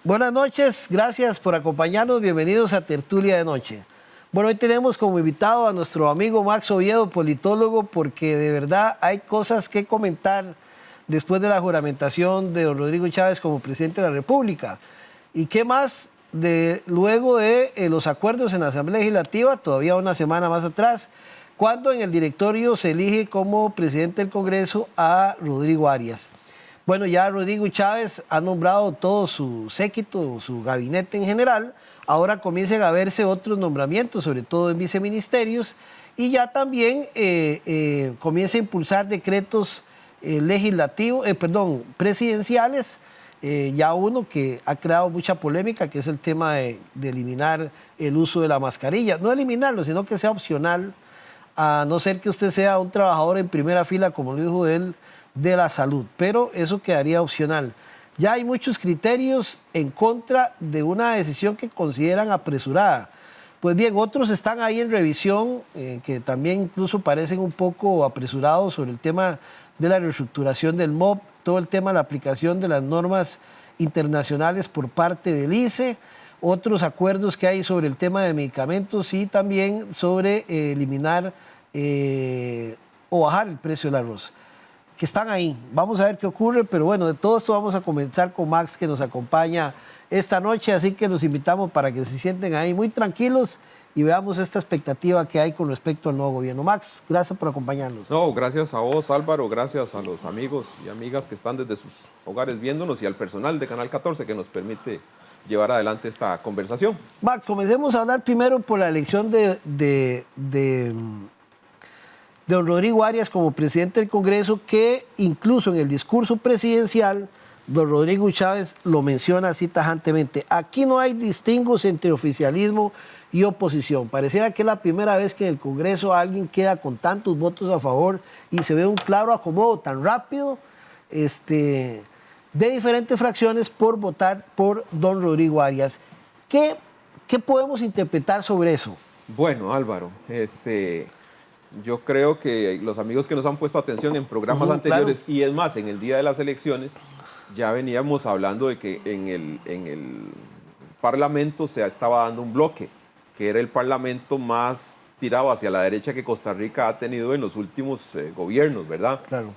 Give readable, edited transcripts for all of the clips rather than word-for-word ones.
Buenas noches, gracias por acompañarnos, bienvenidos a Tertulia de Noche. Bueno, hoy tenemos como invitado a nuestro amigo Max Oviedo, politólogo, porque de verdad hay cosas que comentar después de la juramentación de don Rodrigo Chávez como presidente de la República. ¿Y qué más luego de los acuerdos en la Asamblea Legislativa, todavía una semana más atrás, cuando en el directorio se elige como presidente del Congreso a Rodrigo Arias? Bueno, ya Rodrigo Chávez ha nombrado todo su séquito, su gabinete en general. Ahora comienzan a verse otros nombramientos, sobre todo en viceministerios, y ya también comienza a impulsar decretos presidenciales. Ya uno que ha creado mucha polémica, que es el tema de eliminar el uso de la mascarilla. No eliminarlo, sino que sea opcional, a no ser que usted sea un trabajador en primera fila, como lo dijo él, de la salud, pero eso quedaría opcional. Ya hay muchos criterios en contra de una decisión que consideran apresurada. Pues bien, otros están ahí en revisión, que también incluso parecen un poco apresurados sobre el tema de la reestructuración del MOP, todo el tema de la aplicación de las normas internacionales por parte del ICE, otros acuerdos que hay sobre el tema de medicamentos y también sobre eliminar o bajar el precio del arroz, que están ahí. Vamos a ver qué ocurre, pero bueno, de todo esto vamos a comenzar con Max, que nos acompaña esta noche, así que los invitamos para que se sienten ahí muy tranquilos y veamos esta expectativa que hay con respecto al nuevo gobierno. Max, gracias por acompañarnos. No, gracias a vos, Álvaro, gracias a los amigos y amigas que están desde sus hogares viéndonos y al personal de Canal 14 que nos permite llevar adelante esta conversación. Max, comencemos a hablar primero por la elección de don Rodrigo Arias como presidente del Congreso, que incluso en el discurso presidencial, don Rodrigo Chávez lo menciona así tajantemente. Aquí no hay distingos entre oficialismo y oposición. Pareciera que es la primera vez que en el Congreso alguien queda con tantos votos a favor y se ve un claro acomodo tan rápido de diferentes fracciones por votar por don Rodrigo Arias. ¿Qué podemos interpretar sobre eso? Bueno, Álvaro, yo creo que los amigos que nos han puesto atención en programas anteriores, claro, y es más, en el día de las elecciones, ya veníamos hablando de que en el Parlamento se estaba dando un bloque, que era el Parlamento más tirado hacia la derecha que Costa Rica ha tenido en los últimos gobiernos, ¿verdad? Claro.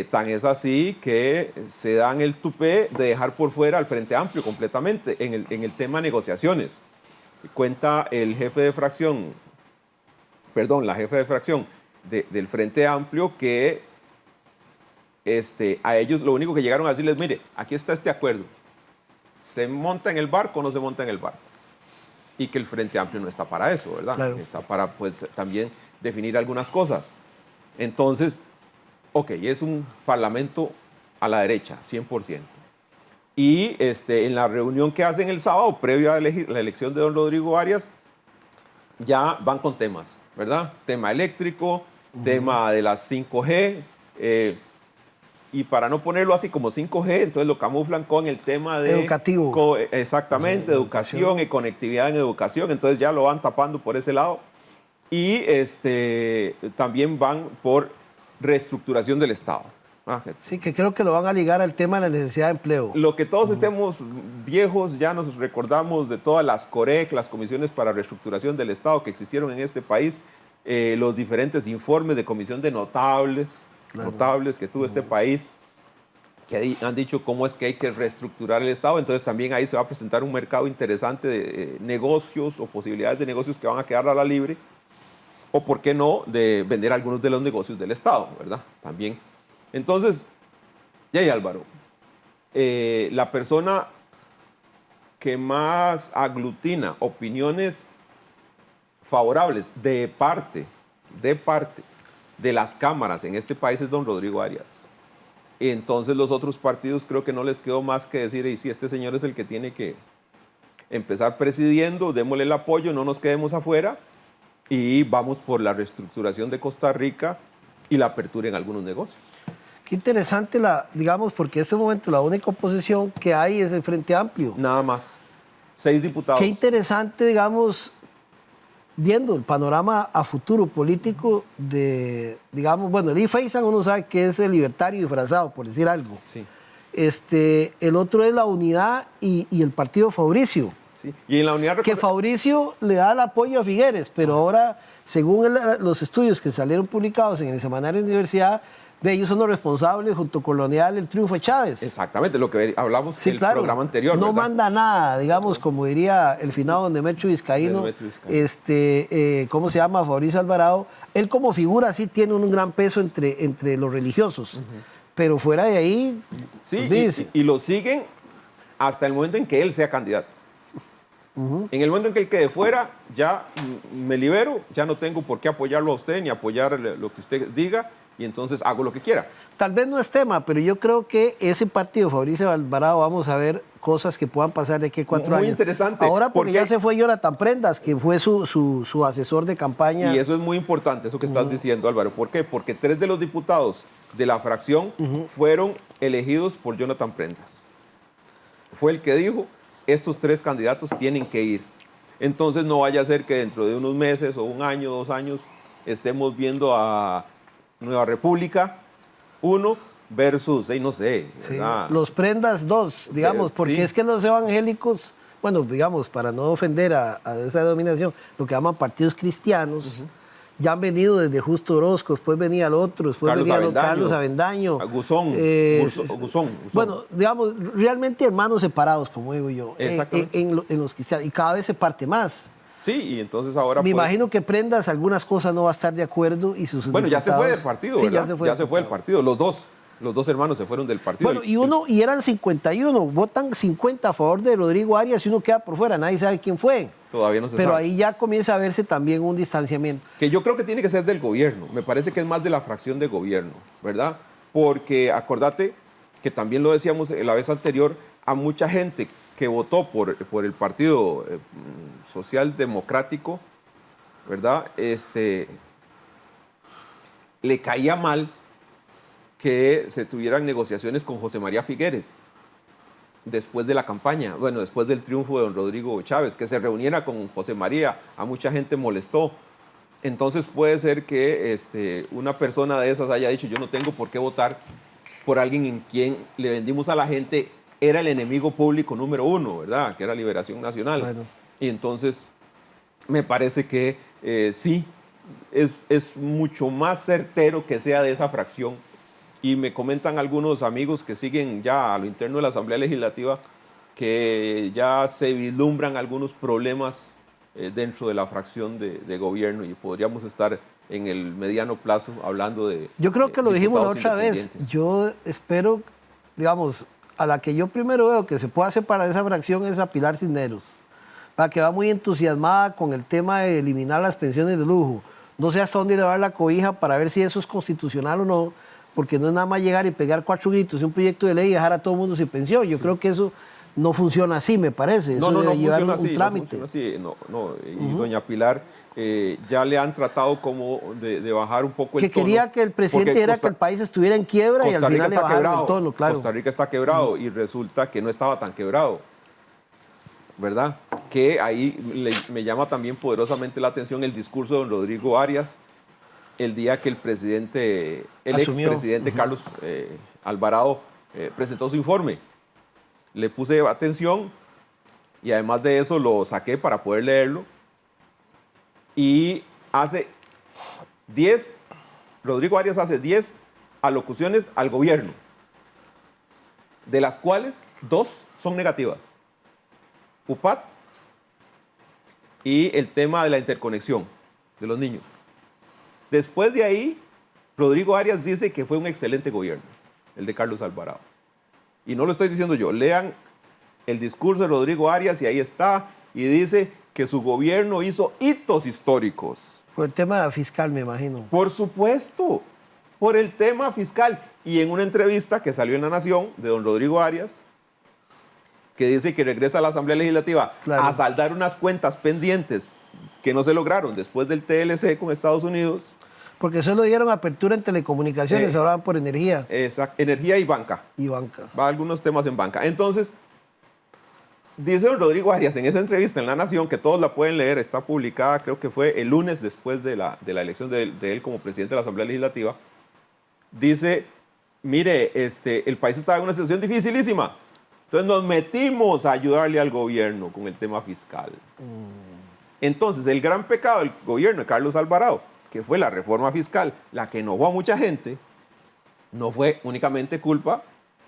Tan es así que se dan el tupé de dejar por fuera al Frente Amplio completamente en el tema negociaciones. Cuenta el jefe de fracción, la jefa de fracción del Frente Amplio, que a ellos lo único que llegaron a decirles, mire, aquí está este acuerdo, ¿se monta en el barco o no se monta en el barco? Y que el Frente Amplio no está para eso, ¿verdad? Claro. Está para, pues, también definir algunas cosas. Entonces, ok, es un parlamento a la derecha, 100%. Y en la reunión que hacen el sábado, previo a la elección de don Rodrigo Arias, ya van con temas, ¿verdad? Tema eléctrico, tema de las 5G, y para no ponerlo así como 5G, entonces lo camuflan con el tema de... Educativo. Exactamente, educación y conectividad en educación, entonces ya lo van tapando por ese lado. Y también van por reestructuración del Estado. Sí, que creo que lo van a ligar al tema de la necesidad de empleo. Lo que todos estemos viejos, ya nos recordamos de todas las COREC, las comisiones para reestructuración del Estado que existieron en este país, los diferentes informes de comisión de notables, claro, notables que tuvo este país, que han dicho cómo es que hay que reestructurar el Estado. Entonces también ahí se va a presentar un mercado interesante de negocios o posibilidades de negocios que van a quedar a la libre, o por qué no, de vender algunos de los negocios del Estado, ¿verdad? También. Entonces, Álvaro, la persona que más aglutina opiniones favorables de parte de las cámaras en este país es don Rodrigo Arias. Y entonces los otros partidos creo que no les quedó más que decir, y si este señor es el que tiene que empezar presidiendo, démosle el apoyo, no nos quedemos afuera y vamos por la reestructuración de Costa Rica y la apertura en algunos negocios. Qué interesante, digamos, porque en este momento la única oposición que hay es el Frente Amplio. Nada más. 6 diputados. Qué interesante, digamos, viendo el panorama a futuro político de, digamos, bueno, Lee Faisán uno sabe que es el libertario disfrazado, por decir algo. Sí. El otro es la unidad y el partido Fabricio. Sí. Y en la unidad Que Fabricio le da el apoyo a Figueres, pero ahora, según los estudios que salieron publicados en el semanario de Universidad, ellos son los responsables, junto con la unidad, del triunfo de Chávez. Exactamente, lo que hablamos Sí, en el claro, programa anterior. no ¿verdad? manda nada, digamos, como diría el finado don Demetrio Vizcaíno, ¿cómo se llama? Fabricio Alvarado. Él como figura sí tiene un gran peso entre los religiosos, pero fuera de ahí, Sí, olvídese. y lo siguen hasta el momento en que él sea candidato. En el momento en que él quede fuera, ya me libero, ya no tengo por qué apoyarlo a usted ni apoyar lo que usted diga, y entonces hago lo que quiera. Tal vez no es tema, pero yo creo que ese partido, Fabricio Alvarado, vamos a ver cosas que puedan pasar de aquí a 4 años. Muy interesante. Ahora porque ya se fue Jonathan Prendas, que fue su asesor de campaña. Y eso es muy importante, eso que estás diciendo, Álvaro. ¿Por qué? Porque 3 de los diputados de la fracción fueron elegidos por Jonathan Prendas. Fue el que dijo, estos 3 candidatos tienen que ir. Entonces no vaya a ser que dentro de unos meses o 1 año, 2 años, estemos viendo a Nueva República 1 versus, no sé, Sí, ¿verdad? los Prendas 2, digamos, porque sí. es que los evangélicos, bueno, digamos, para no ofender a esa denominación, lo que llaman partidos cristianos, ya han venido desde Justo Orozco, después venía el otro, después venía Carlos Avendaño. Guzón. Bueno, digamos, realmente hermanos separados, como digo yo, Exactamente. en los cristianos, y cada vez se parte más. Sí, y entonces ahora Me imagino que Prendas algunas cosas no va a estar de acuerdo y sus Bueno, ya se fue diputados- del partido, Sí, ¿verdad? ya se fue del partido, los dos hermanos se fueron del partido. Bueno, y eran 51, votan 50 a favor de Rodrigo Arias y uno queda por fuera, nadie sabe quién fue. Todavía no se Pero sabe. ahí ya comienza a verse también un distanciamiento. Que yo creo que tiene que ser del gobierno, me parece que es más de la fracción de gobierno, ¿verdad? Porque acordate que también lo decíamos la vez anterior, a mucha gente que votó por el Partido Social Democrático, ¿verdad? Le caía mal que se tuvieran negociaciones con José María Figueres después de la campaña, bueno, después del triunfo de don Rodrigo Chávez, que se reuniera con José María, a mucha gente molestó. Entonces puede ser que una persona de esas haya dicho, yo no tengo por qué votar por alguien en quien le vendimos a la gente, era el enemigo público número 1, ¿verdad? Que era Liberación Nacional. Claro. Y entonces me parece que sí, es mucho más certero que sea de esa fracción. Y me comentan algunos amigos que siguen ya a lo interno de la Asamblea Legislativa que ya se vislumbran algunos problemas dentro de la fracción de gobierno y podríamos estar en el mediano plazo hablando de Yo creo que lo dijimos la diputados otra vez. independientes. Yo espero, digamos, a la que yo primero veo que se pueda separar esa fracción es a Pilar Cisneros, para que va muy entusiasmada con el tema de eliminar las pensiones de lujo. No sé hasta dónde le va a dar la cobija para ver si eso es constitucional o no, porque no es nada más llegar y pegar 4 gritos de un proyecto de ley y dejar a todo el mundo sin pensión. Yo creo que eso no funciona así, me parece. Eso No debe llevar funciona un así, trámite. no funciona así. Y doña Pilar ya le han tratado como de bajar un poco el Que tono. quería que el presidente porque era que el país estuviera en quiebra y al Costa Rica final le está bajaron quebrado. el tono, claro. Costa Rica está quebrado y resulta que no estaba tan quebrado, ¿verdad? Que ahí me llama también poderosamente la atención el discurso de don Rodrigo Arias el día que el Asumió. expresidente Carlos Alvarado presentó su informe. Le puse atención y además de eso lo saqué para poder leerlo. Y Rodrigo Arias hace 10 alocuciones al gobierno, de las cuales 2 son negativas. UPAT y el tema de la interconexión de los niños. Después de ahí, Rodrigo Arias dice que fue un excelente gobierno, el de Carlos Alvarado. Y no lo estoy diciendo yo, lean el discurso de Rodrigo Arias y ahí está, y dice que su gobierno hizo hitos históricos. Por el tema fiscal, me imagino. Por supuesto, por el tema fiscal. Y en una entrevista que salió en La Nación de don Rodrigo Arias, que dice que regresa a la Asamblea Legislativa Claro. a saldar unas cuentas pendientes que no se lograron después del TLC con Estados Unidos. Porque solo dieron apertura en telecomunicaciones, ahora van por energía Energía y banca. y banca. Va a algunos temas en banca. Entonces, dice don Rodrigo Arias en esa entrevista en La Nación, que todos la pueden leer, está publicada, creo que fue el lunes después de la elección de él como presidente de la Asamblea Legislativa, dice mire, el país estaba en una situación dificilísima. Entonces nos metimos a ayudarle al gobierno con el tema fiscal. Entonces, el gran pecado del gobierno de Carlos Alvarado, que fue la reforma fiscal, la que enojó a mucha gente, no fue únicamente culpa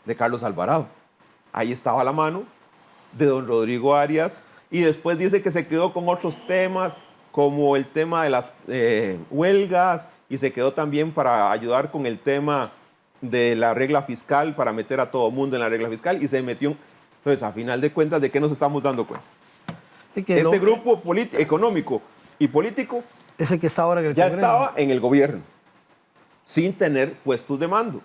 de Carlos Alvarado. Ahí estaba la mano de don Rodrigo Arias, y después dice que se quedó con otros temas, como el tema de las huelgas, y se quedó también para ayudar con el tema de la regla fiscal, para meter a todo mundo en la regla fiscal, y se metió. Entonces, a final de cuentas, ¿de qué nos estamos dando cuenta? Este grupo económico y político es el que está ahora en el ya Congreso. estaba en el gobierno, sin tener puestos de mando.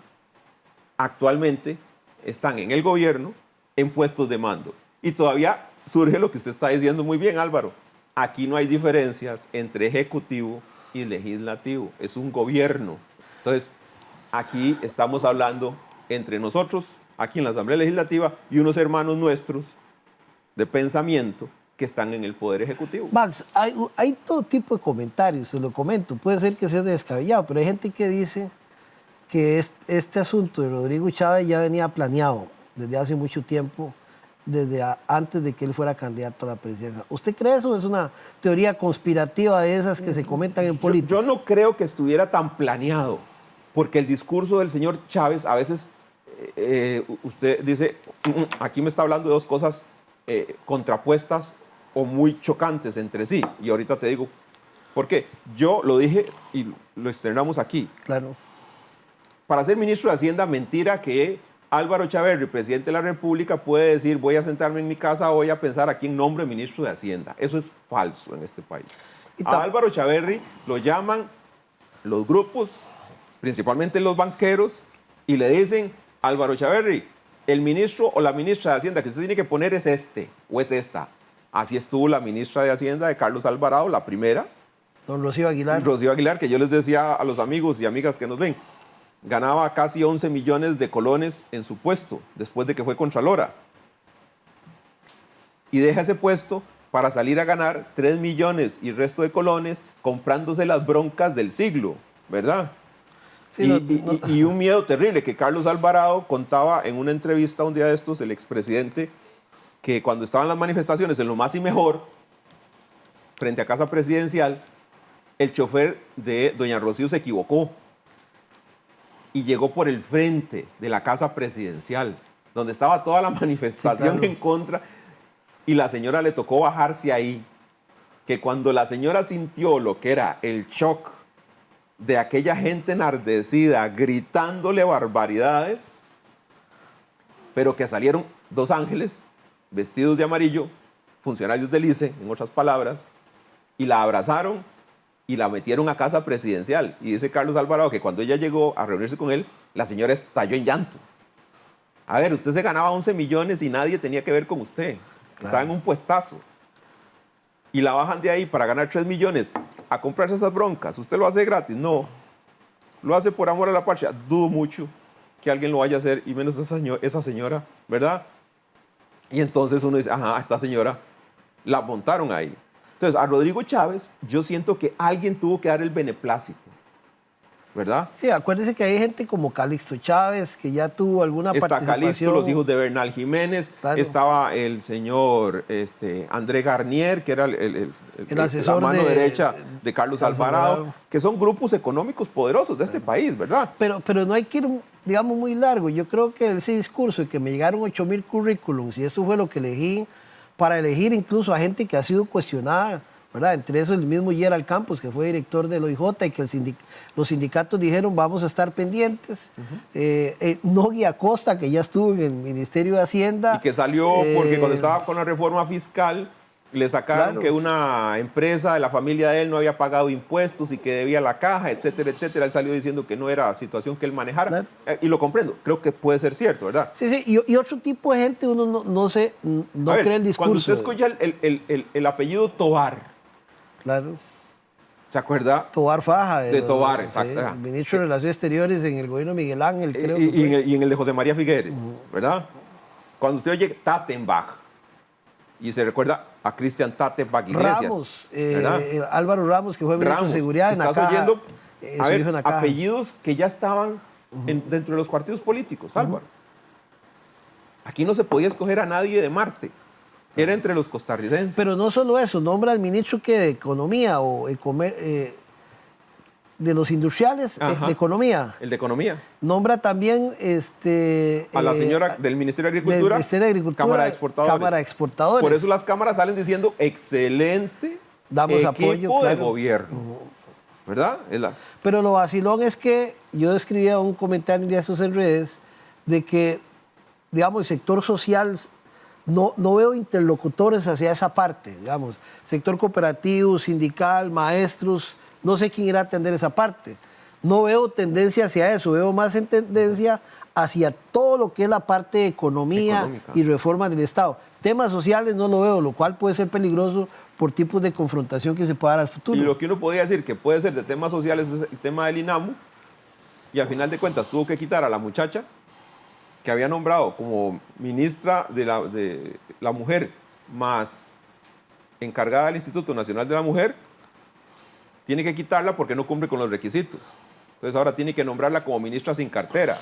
Actualmente están en el gobierno en puestos de mando. Y todavía surge lo que usted está diciendo muy bien, Álvaro. Aquí no hay diferencias entre ejecutivo y legislativo. Es un gobierno. Entonces, aquí estamos hablando entre nosotros, aquí en la Asamblea Legislativa, y unos hermanos nuestros de pensamiento que están en el Poder Ejecutivo. Max, hay todo tipo de comentarios, se lo comento. Puede ser que sea descabellado, pero hay gente que dice que este asunto de Rodrigo Chávez ya venía planeado desde hace mucho tiempo, desde antes de que él fuera candidato a la presidencia. ¿Usted cree eso? ¿Es una teoría conspirativa de esas que se comentan en política? Yo no creo que estuviera tan planeado, porque el discurso del señor Chávez a veces, usted dice, aquí me está hablando de dos cosas contrapuestas o muy chocantes entre sí. Y ahorita te digo, ¿por qué? Yo lo dije y lo externamos aquí. Claro. Para ser ministro de Hacienda, mentira que Álvaro Chaverri, presidente de la República, puede decir, voy a sentarme en mi casa hoy a pensar a quién nombre ministro de Hacienda. Eso es falso en este país. A Álvaro Chaverri lo llaman los grupos, principalmente los banqueros, y le dicen, Álvaro Chaverri, el ministro o la ministra de Hacienda que usted tiene que poner es este o es esta. Así estuvo la ministra de Hacienda de Carlos Alvarado, la primera. Don Rocío Aguilar. Rocío Aguilar, que yo les decía a los amigos y amigas que nos ven, ganaba casi 11 millones de colones en su puesto, después de que fue contralora. Y deja ese puesto para salir a ganar 3 millones y resto de colones comprándose las broncas del siglo, ¿verdad? Sí, y un miedo terrible que Carlos Alvarado contaba en una entrevista un día de estos, el expresidente, que cuando estaban las manifestaciones en lo más y mejor, frente a Casa Presidencial, el chofer de doña Rocío se equivocó y llegó por el frente de la Casa Presidencial, donde estaba toda la manifestación, sí, claro, en contra, y la señora le tocó bajarse ahí, que cuando la señora sintió lo que era el shock de aquella gente enardecida, gritándole barbaridades, pero que salieron dos ángeles vestidos de amarillo, funcionarios del ICE, en otras palabras, y la abrazaron y la metieron a Casa Presidencial. Y dice Carlos Alvarado que cuando ella llegó a reunirse con él, la señora estalló en llanto. A ver, usted se ganaba 11 millones y nadie tenía que ver con usted. Claro. Estaba en un puestazo. Y la bajan de ahí para ganar 3 millones a comprarse esas broncas. ¿Usted lo hace gratis? No. Lo hace por amor a la patria. Dudo mucho que alguien lo vaya a hacer, y menos esa señora, ¿verdad? Y entonces uno dice, ajá, esta señora la montaron ahí. Entonces, a Rodrigo Chávez, yo siento que alguien tuvo que dar el beneplácito, ¿verdad? Sí, acuérdese que hay gente como Calixto Chávez, que ya tuvo alguna participación. Está Calixto, los hijos de Bernal Jiménez, claro. Estaba el señor André Garnier, que era el asesor, la mano derecha de Carlos Alvarado, que son grupos económicos poderosos de este país, ¿verdad? Pero no hay que ir, digamos, muy largo. Yo creo que ese discurso de que me llegaron 8,000 currículums, y eso fue lo que elegí, para elegir incluso a gente que ha sido cuestionada, ¿verdad? Entre esos el mismo Gerald Campos, que fue director del OIJ, y que los sindicatos dijeron vamos a estar pendientes. Nogui Acosta, que ya estuvo en el Ministerio de Hacienda. Y que salió porque cuando estaba con la reforma fiscal le sacaron, claro, que una empresa de la familia de él no había pagado impuestos y que debía la caja, etcétera, etcétera. Él salió diciendo que no era situación que él manejara. Claro. Y lo comprendo, creo que puede ser cierto, ¿verdad? Sí, sí, y otro tipo de gente uno no cree el discurso. Cuando usted escucha el apellido Tovar, claro, ¿se acuerda? Tovar Faja. De Tovar, exacto. El ministro de Relaciones Exteriores en el gobierno de Miguel Ángel, creo. Y en el de José María Figueres, ¿verdad? Cuando usted oye Tattenbach, y se recuerda a Cristian Tattenbach Iglesias. Álvaro Ramos, que fue ministro de Seguridad. ¿Estás oyendo? A ver, apellidos que ya estaban dentro de los partidos políticos, Álvaro. Aquí no se podía escoger a nadie de Marte. Era entre los costarricenses. Pero no solo eso, nombra al ministro que de Economía o de los industriales, de Economía. El de Economía. Nombra también a la señora del Ministerio de Agricultura, del Ministerio de Agricultura, Cámara de Exportadores. Cámara de Exportadores. Por eso las cámaras salen diciendo excelente Damos equipo apoyo, de claro. gobierno. ¿Verdad? Pero lo vacilón es que yo escribía un comentario de esos en redes de que, digamos, el sector social, no veo interlocutores hacia esa parte, digamos, sector cooperativo, sindical, maestros, no sé quién irá a atender esa parte. No veo tendencia hacia eso, veo más en tendencia hacia todo lo que es la parte de economía y reforma del Estado. Temas sociales no lo veo, lo cual puede ser peligroso por tipos de confrontación que se pueda dar al futuro. Y lo que uno podría decir que puede ser de temas sociales es el tema del INAMU, y al final de cuentas tuvo que quitar a la muchacha que había nombrado como ministra de la mujer más encargada del Instituto Nacional de la Mujer, tiene que quitarla porque no cumple con los requisitos. Entonces ahora tiene que nombrarla como ministra sin cartera,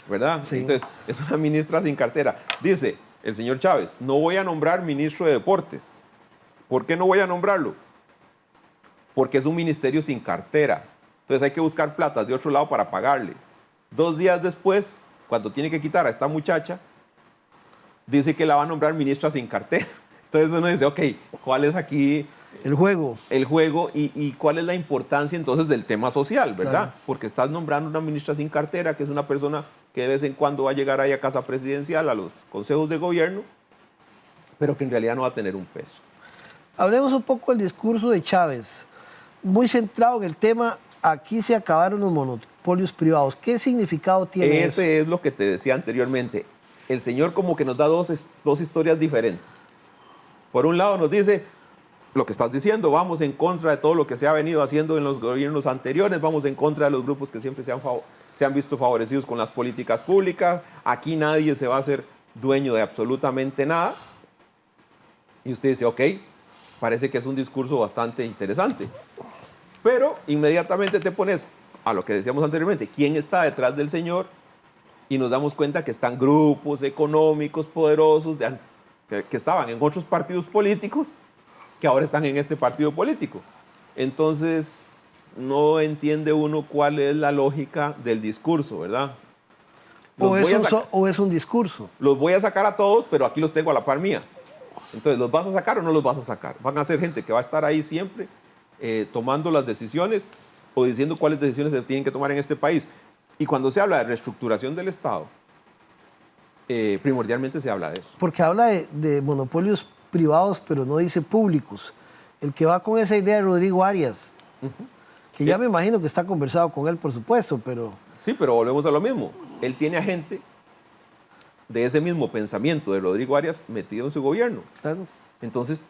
¿verdad? Sí. Entonces es una ministra sin cartera. Dice el señor Chávez, no voy a nombrar ministro de Deportes. ¿Por qué no voy a nombrarlo? Porque es un ministerio sin cartera. Entonces hay que buscar plata de otro lado para pagarle. 2 días después, cuando tiene que quitar a esta muchacha, dice que la va a nombrar ministra sin cartera. Entonces uno dice, ok, ¿cuál es aquí el juego? El juego y cuál es la importancia entonces del tema social, ¿verdad? Claro. Porque estás nombrando una ministra sin cartera, que es una persona que de vez en cuando va a llegar ahí a casa presidencial, a los consejos de gobierno, pero que en realidad no va a tener un peso. Hablemos un poco del discurso de Chávez, muy centrado en el tema, aquí se acabaron los monopolios privados. ¿Qué significado tiene eso? Ese es lo que te decía anteriormente. El señor como que nos da dos historias diferentes. Por un lado nos dice, lo que estás diciendo, vamos en contra de todo lo que se ha venido haciendo en los gobiernos anteriores, vamos en contra de los grupos que siempre se han visto favorecidos con las políticas públicas, aquí nadie se va a hacer dueño de absolutamente nada. Y usted dice, ok, parece que es un discurso bastante interesante. Pero inmediatamente te pones a lo que decíamos anteriormente, ¿quién está detrás del señor? Y nos damos cuenta que están grupos económicos poderosos que estaban en otros partidos políticos que ahora están en este partido político. Entonces, no entiende uno cuál es la lógica del discurso, ¿verdad? ¿O es un discurso? Los voy a sacar a todos, pero aquí los tengo a la par mía. Entonces, ¿los vas a sacar o no los vas a sacar? Van a ser gente que va a estar ahí siempre tomando las decisiones o diciendo cuáles decisiones se tienen que tomar en este país. Y cuando se habla de reestructuración del Estado, primordialmente se habla de eso. Porque habla de monopolios privados, pero no dice públicos. El que va con esa idea es Rodrigo Arias, que ya me imagino que está conversado con él, por supuesto, pero... Sí, pero volvemos a lo mismo. Él tiene a gente de ese mismo pensamiento de Rodrigo Arias metido en su gobierno. Claro. Entonces,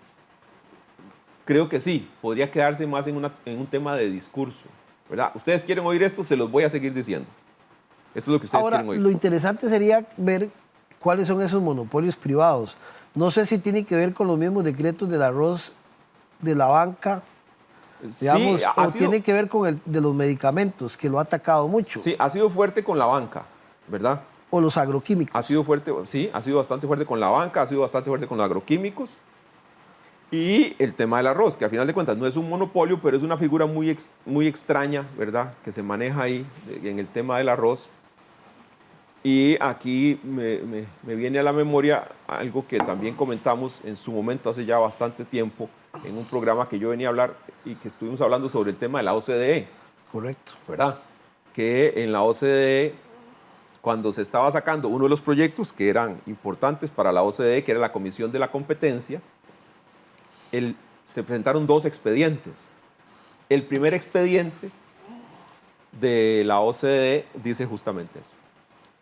creo que sí, podría quedarse más en un tema de discurso, ¿verdad? Ustedes quieren oír esto, se los voy a seguir diciendo. Esto es lo que ustedes quieren oír. Lo interesante sería ver cuáles son esos monopolios privados. No sé si tiene que ver con los mismos decretos del arroz de la banca, digamos, sí, o tiene que ver con el de los medicamentos, que lo ha atacado mucho. Sí, ha sido fuerte con la banca, ¿verdad? O los agroquímicos. Ha sido fuerte, sí, ha sido bastante fuerte con la banca, ha sido bastante fuerte con los agroquímicos. Y el tema del arroz, que a final de cuentas no es un monopolio, pero es una figura muy extraña, ¿verdad? Que se maneja ahí en el tema del arroz. Y aquí me viene a la memoria algo que también comentamos en su momento hace ya bastante tiempo en un programa que yo venía a hablar y que estuvimos hablando sobre el tema de la OCDE. Correcto. ¿Verdad? Que en la OCDE, cuando se estaba sacando uno de los proyectos que eran importantes para la OCDE, que era la Comisión de la Competencia, se presentaron 2 expedientes. El primer expediente de la OCDE dice justamente eso.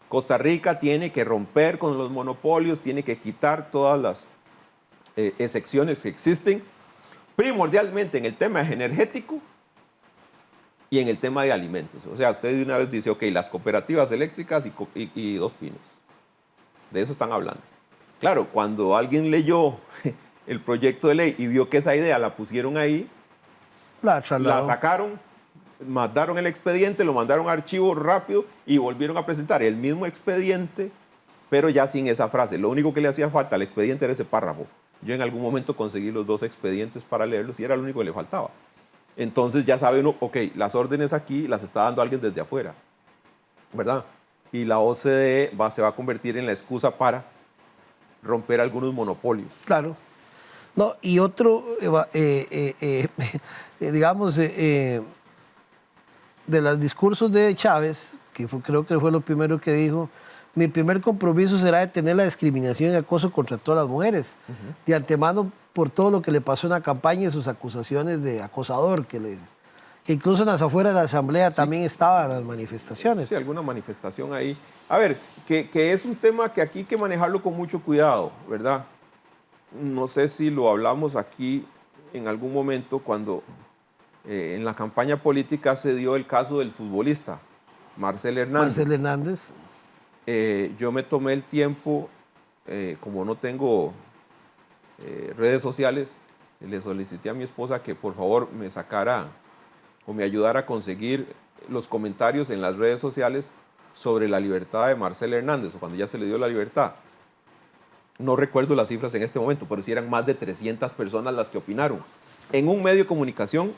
Costa Rica tiene que romper con los monopolios, tiene que quitar todas las excepciones que existen, primordialmente en el tema energético y en el tema de alimentos. O sea, usted de una vez dice, ok, las cooperativas eléctricas y Dos Pinos. De eso están hablando. Claro, cuando alguien leyó el proyecto de ley y vio que esa idea la pusieron ahí, la sacaron mandaron el expediente, lo mandaron a archivo rápido y volvieron a presentar el mismo expediente, pero ya sin esa frase. Lo único que le hacía falta al expediente era ese párrafo. Yo en algún momento conseguí los 2 expedientes para leerlos y era lo único que le faltaba. Entonces ya sabe uno, ok, las órdenes aquí las está dando alguien desde afuera, ¿verdad? Y la OCDE se va a convertir en la excusa para romper algunos monopolios. Claro. No, y otro, digamos, de los discursos de Chávez, que creo que fue lo primero que dijo, mi primer compromiso será detener la discriminación y acoso contra todas las mujeres. De antemano, por todo lo que le pasó en la campaña y sus acusaciones de acosador, que incluso en las afueras de la Asamblea también estaban las manifestaciones. Sí, alguna manifestación ahí. A ver, que es un tema que aquí hay que manejarlo con mucho cuidado, ¿verdad? No sé si lo hablamos aquí en algún momento cuando en la campaña política se dio el caso del futbolista, Marcel Hernández. Marcel Hernández. Yo me tomé el tiempo, como no tengo redes sociales, le solicité a mi esposa que por favor me sacara o me ayudara a conseguir los comentarios en las redes sociales sobre la libertad de Marcel Hernández, o cuando ya se le dio la libertad. No recuerdo las cifras en este momento, pero sí eran más de 300 personas las que opinaron. En un medio de comunicación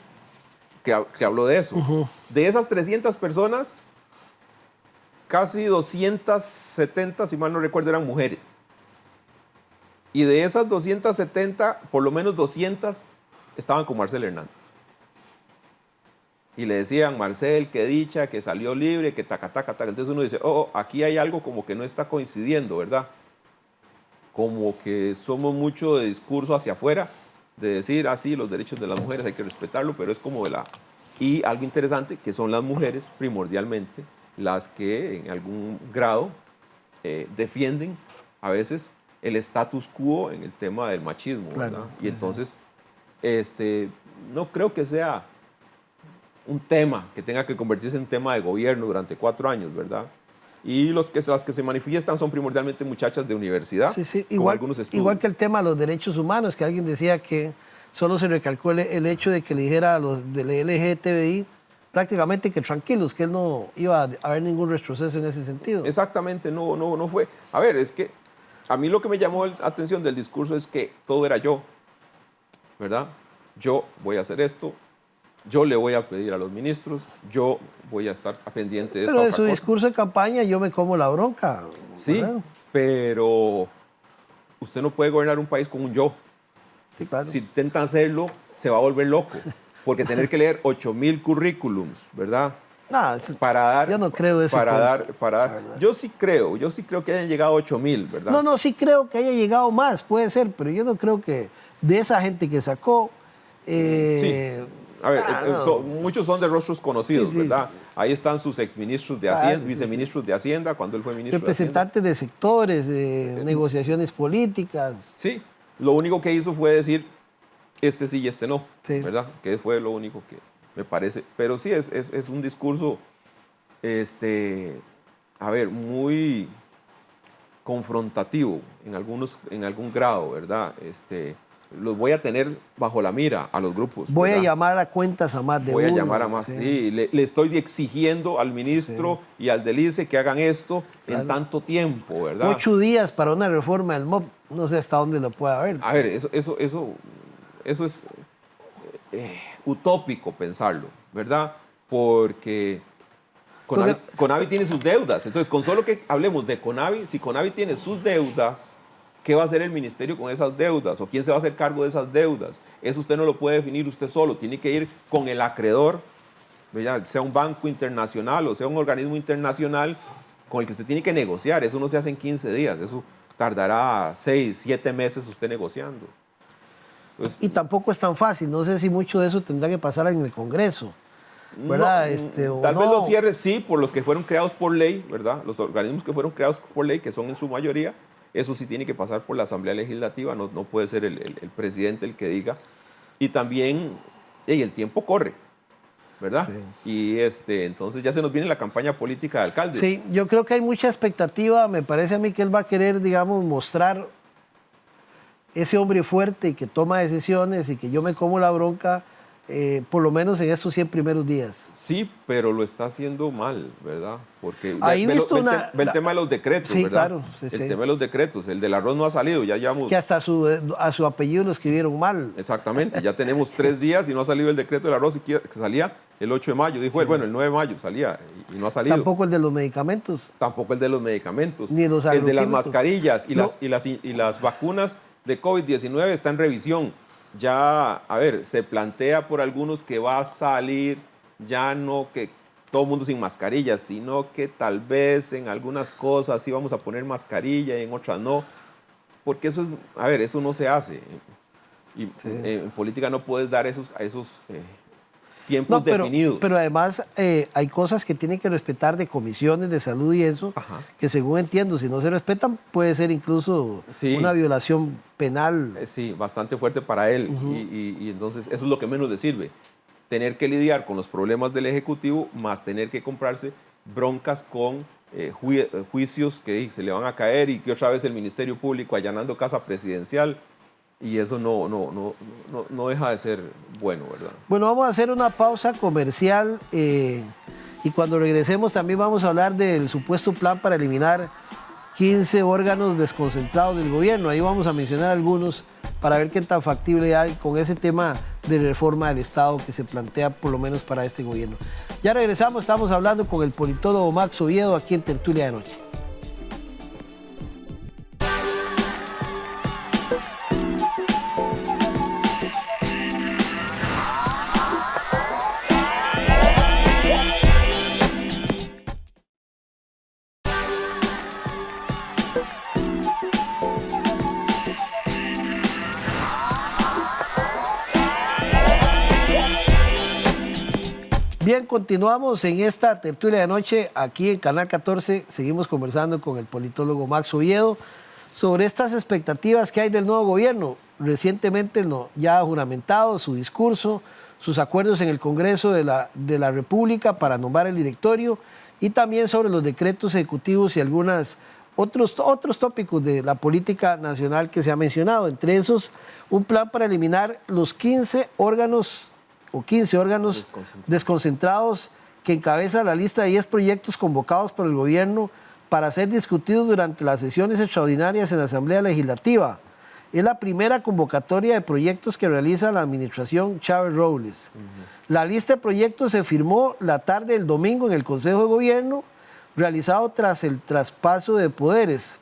que habló de eso. De esas 300 personas, casi 270, si mal no recuerdo, eran mujeres. Y de esas 270, por lo menos 200 estaban con Marcel Hernández. Y le decían, Marcel, qué dicha, que salió libre, que taca, taca, taca. Entonces uno dice, aquí hay algo como que no está coincidiendo, ¿verdad? Como que somos mucho de discurso hacia afuera, de decir, sí, los derechos de las mujeres hay que respetarlo, pero es como de la... Y algo interesante, que son las mujeres, primordialmente, las que en algún grado defienden a veces el status quo en el tema del machismo, ¿verdad? Claro. Y entonces, no creo que sea un tema que tenga que convertirse en tema de gobierno durante 4 años, ¿verdad? Y las que se manifiestan son primordialmente muchachas de universidad, Sí. con Igual, algunos estudios. igual que el tema de los derechos humanos, que alguien decía que solo se recalcó el hecho de que le dijera a los del LGTBI prácticamente que tranquilos, que él no iba a haber ningún retroceso en ese sentido. Exactamente, no fue. A ver, es que a mí lo que me llamó la atención del discurso es que todo era yo, ¿verdad? Yo voy a hacer esto, yo le voy a pedir a los ministros, yo voy a estar pendiente de esta Pero de otra su cosa. discurso de campaña yo me como la bronca. Sí, ¿verdad? pero usted no puede gobernar un país con un yo. Sí, claro. Si intenta hacerlo, se va a volver loco, porque tener que leer 8,000 currículums, ¿verdad? Para dar, yo no creo eso. Para dar. Yo sí creo que hayan llegado 8,000, ¿verdad? No, sí creo que haya llegado más, puede ser, pero yo no creo que de esa gente que sacó... Sí. A ver, muchos son de rostros conocidos, Sí, ¿verdad? sí. Ahí están sus exministros de Hacienda, sí, viceministros de Hacienda, cuando él fue ministro representantes de sectores, de negociaciones políticas. Sí, lo único que hizo fue decir, este sí y este no, Sí. ¿verdad? Que fue lo único que me parece. Pero sí, es un discurso, a ver, muy confrontativo en algún grado, ¿verdad? Los voy a tener bajo la mira a los grupos. Voy ¿verdad? a llamar a cuentas a más de Voy uno. a llamar a más, sí. Le estoy exigiendo al ministro y al del ICE que hagan esto en tanto tiempo, ¿verdad? 8 días para una reforma del MOP, no sé hasta dónde lo pueda haber. A ver, eso es utópico pensarlo, ¿verdad? Porque Conavi tiene sus deudas. Entonces, con solo que hablemos de Conavi, si Conavi tiene sus deudas, ¿qué va a hacer el ministerio con esas deudas? ¿O quién se va a hacer cargo de esas deudas? Eso usted no lo puede definir usted solo. Tiene que ir con el acreedor, ¿verdad? Sea un banco internacional o sea un organismo internacional con el que usted tiene que negociar. Eso no se hace en 15 días. Eso tardará 6, 7 meses usted negociando. Entonces, Y tampoco es tan fácil. No sé si mucho de eso tendrá que pasar en el Congreso, ¿verdad? Tal vez los cierres sí, por los que fueron creados por ley, ¿verdad? Los organismos que fueron creados por ley, que son en su mayoría, eso sí tiene que pasar por la Asamblea Legislativa, no puede ser el presidente el que diga. Y también, el tiempo corre, ¿verdad? Sí. Y entonces ya se nos viene la campaña política de alcaldes. Sí, yo creo que hay mucha expectativa. Me parece a mí que él va a querer, digamos, mostrar ese hombre fuerte y que toma decisiones y que yo me como la bronca por lo menos en estos 100 primeros días. Sí, pero lo está haciendo mal, ¿verdad? Porque Ahí ve visto el tema de los decretos, sí, ¿verdad? claro. Sí, el tema de los decretos. El del arroz no ha salido, ya llevamos... Que hasta a su apellido lo escribieron mal. Exactamente, ya tenemos 3 días y no ha salido el decreto del arroz que salía el 8 de mayo. Dijo él, bueno, el 9 de mayo salía y no ha salido. Tampoco el de los medicamentos. Tampoco el de los medicamentos. Ni los el de las agroquímicos. mascarillas No. y las vacunas de COVID-19 está en revisión. Ya, a ver, se plantea por algunos que va a salir ya no que todo el mundo sin mascarillas, sino que tal vez en algunas cosas sí vamos a poner mascarilla y en otras no. Porque eso es, a ver, eso no se hace. Y Sí. en política no puedes dar esos tiempos definidos. Pero además hay cosas que tienen que respetar de comisiones de salud y eso, Ajá. que según entiendo, si no se respetan, puede ser incluso Sí. una violación penal. Sí, bastante fuerte para él. Y entonces eso es lo que menos le sirve. Tener que lidiar con los problemas del Ejecutivo más tener que comprarse broncas con juicios que se le van a caer y que otra vez el Ministerio Público allanando casa presidencial. Y eso no deja de ser bueno, ¿verdad? Bueno, vamos a hacer una pausa comercial y cuando regresemos también vamos a hablar del supuesto plan para eliminar 15 órganos desconcentrados del gobierno. Ahí vamos a mencionar algunos para ver qué tan factible hay con ese tema de reforma del Estado que se plantea por lo menos para este gobierno. Ya regresamos, estamos hablando con el politólogo Max Oviedo aquí en Tertulia de Noche. Bien, continuamos en esta tertulia de noche aquí en Canal 14. Seguimos conversando con el politólogo Max Oviedo sobre estas expectativas que hay del nuevo gobierno. Recientemente ya ha juramentado su discurso, sus acuerdos en el Congreso de la República para nombrar el directorio y también sobre los decretos ejecutivos y algunos otros tópicos de la política nacional que se ha mencionado. Entre esos, un plan para eliminar los 15 órganos desconcentrados que encabeza la lista de 10 proyectos convocados por el gobierno para ser discutidos durante las sesiones extraordinarias en la Asamblea Legislativa. Es la primera convocatoria de proyectos que realiza la administración Chávez Robles. La lista de proyectos se firmó la tarde del domingo en el Consejo de Gobierno, realizado tras el traspaso de poderes.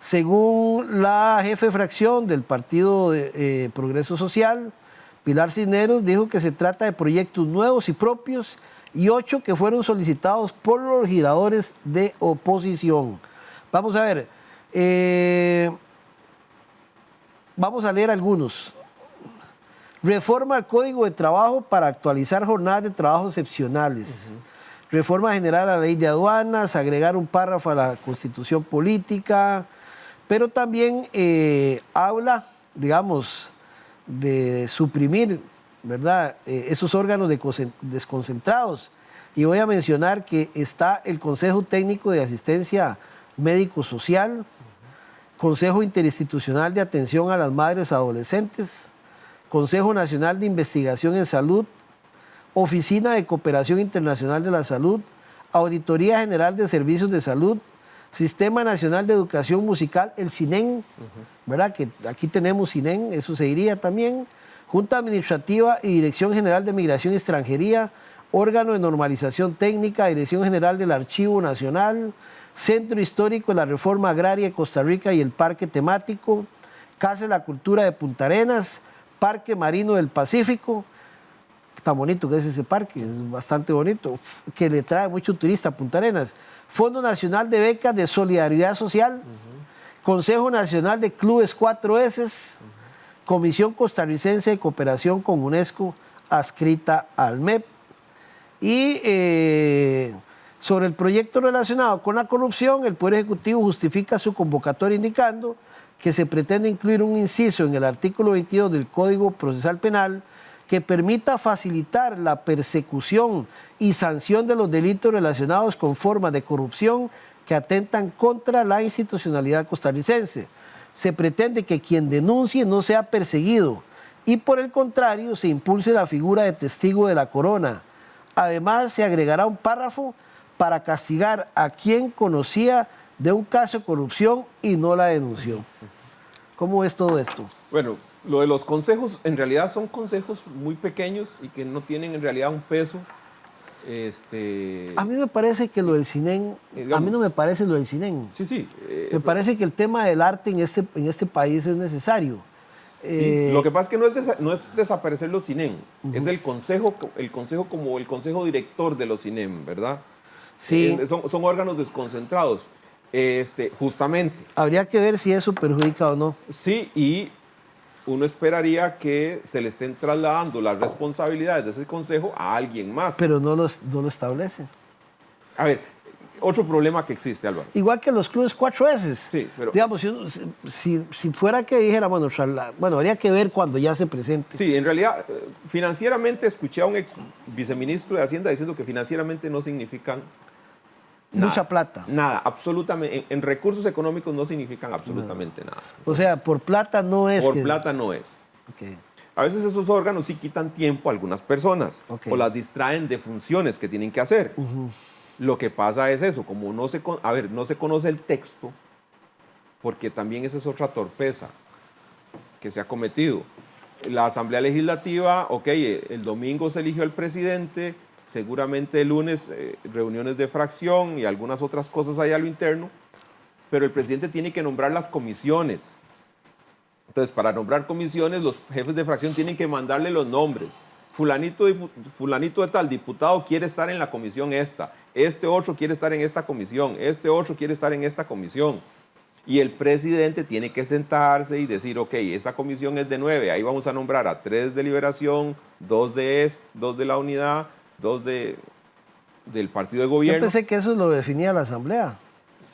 Según la jefe de fracción del Partido de Progreso Social, Pilar Cisneros, dijo que se trata de proyectos nuevos y propios y 8 que fueron solicitados por los legisladores de oposición. Vamos a ver, vamos a leer algunos. Reforma al Código de Trabajo para actualizar jornadas de trabajo excepcionales. Reforma general a la ley de aduanas, agregar un párrafo a la Constitución política, pero también habla, digamos, de suprimir, ¿verdad?, esos órganos desconcentrados. Y voy a mencionar que está el Consejo Técnico de Asistencia Médico-Social, Consejo Interinstitucional de Atención a las Madres Adolescentes, Consejo Nacional de Investigación en Salud, Oficina de Cooperación Internacional de la Salud, Auditoría General de Servicios de Salud, Sistema Nacional de Educación Musical, el CINEN, ¿verdad? Que aquí tenemos CINEN, eso se diría también, Junta Administrativa y Dirección General de Migración y Extranjería, Órgano de Normalización Técnica, Dirección General del Archivo Nacional, Centro Histórico de la Reforma Agraria de Costa Rica y el Parque Temático, Casa de la Cultura de Punta Arenas, Parque Marino del Pacífico. Tan bonito que es ese parque, es bastante bonito, que le trae mucho turista a Punta Arenas. Fondo Nacional de Becas de Solidaridad Social, Consejo Nacional de Clubes 4S, Comisión Costarricense de Cooperación con UNESCO, adscrita al MEP. Y sobre el proyecto relacionado con la corrupción, el Poder Ejecutivo justifica su convocatoria indicando que se pretende incluir un inciso en el artículo 22 del Código Procesal Penal que permita facilitar la persecución y sanción de los delitos relacionados con formas de corrupción que atentan contra la institucionalidad costarricense. Se pretende que quien denuncie no sea perseguido y por el contrario se impulse la figura de testigo de la corona. Además, se agregará un párrafo para castigar a quien conocía de un caso de corrupción y no la denunció. ¿Cómo es todo esto? Bueno, lo de los consejos, en realidad son consejos muy pequeños y que no tienen en realidad un peso. A mí me parece que lo del CINEN, a mí no me parece lo del CINEN. Sí, sí. Me parece que el tema del arte en este país es necesario. Sí, lo que pasa es que no es desaparecer los CINEM, es el consejo como el consejo director de los CINEM, ¿verdad? Sí. Son órganos desconcentrados, justamente. Habría que ver si eso perjudica o no. Sí, y uno esperaría que se le estén trasladando las responsabilidades de ese consejo a alguien más. Pero no lo establece. A ver, otro problema que existe, Álvaro. Igual que los clubes 4S. Sí, pero... Digamos, si fuera que dijera, bueno, habría que ver cuando ya se presente. Sí, en realidad, financieramente, escuché a un ex viceministro de Hacienda diciendo que financieramente no significan nada. Mucha plata. Nada, absolutamente. En recursos económicos no significan absolutamente nada. O sea, por plata no es. Por plata no es. Okay. A veces esos órganos sí quitan tiempo a algunas personas o las distraen de funciones que tienen que hacer. Lo que pasa es eso, como no se conoce el texto, porque también esa es otra torpeza que se ha cometido. La Asamblea Legislativa, el domingo se eligió el presidente, seguramente el lunes reuniones de fracción y algunas otras cosas allá a lo interno, pero el presidente tiene que nombrar las comisiones. Entonces, para nombrar comisiones, los jefes de fracción tienen que mandarle los nombres. Fulanito de tal diputado quiere estar en la comisión esta, este otro quiere estar en esta comisión, este otro quiere estar en esta comisión. Y el presidente tiene que sentarse y decir, ok, esa comisión es de 9, ahí vamos a nombrar a 3 de Liberación, 2 de la Unidad, 2 del Partido de Gobierno. Yo pensé que eso lo definía la Asamblea.